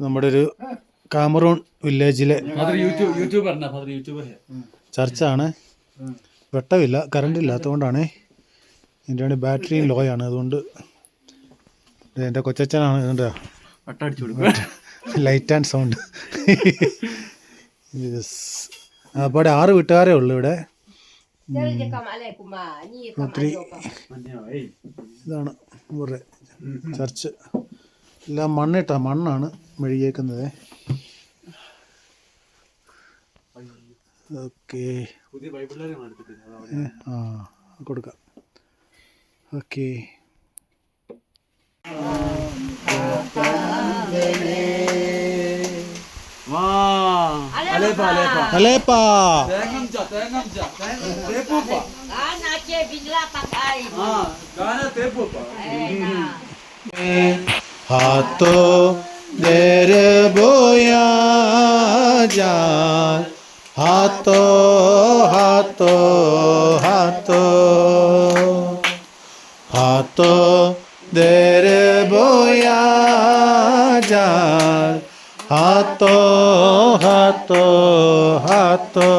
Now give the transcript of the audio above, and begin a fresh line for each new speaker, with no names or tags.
നമ്മുടെ ഒരു കാമറൂൺ വില്ലേജിലെ ചർച്ചാണ്. വെട്ടമില്ല, കറണ്ട് ഇല്ലാത്തതുകൊണ്ടാണ്. എൻ്റെ ബാറ്ററിയും ലോ ആണ്. അതുകൊണ്ട് എൻ്റെ കൊച്ചച്ഛനാണ് ഇതിൻ്റെ ലൈറ്റ് ആൻഡ് സൗണ്ട്. അപ്പോൾ 6 വീട്ടുകാരേ ഉള്ളൂ ഇവിടെ. ഒത്തിരി ഇതാണ് ഇവരുടെ ചർച്ച്. എല്ലാം മണ്ണാണ് മെഴുകിയേക്കുന്നത്. ഓക്കെ, കൊടുക്കാം. Okay, Alepa. Hato dere boya jan. Hato hato hato hato dere boya jan. Hato hato hato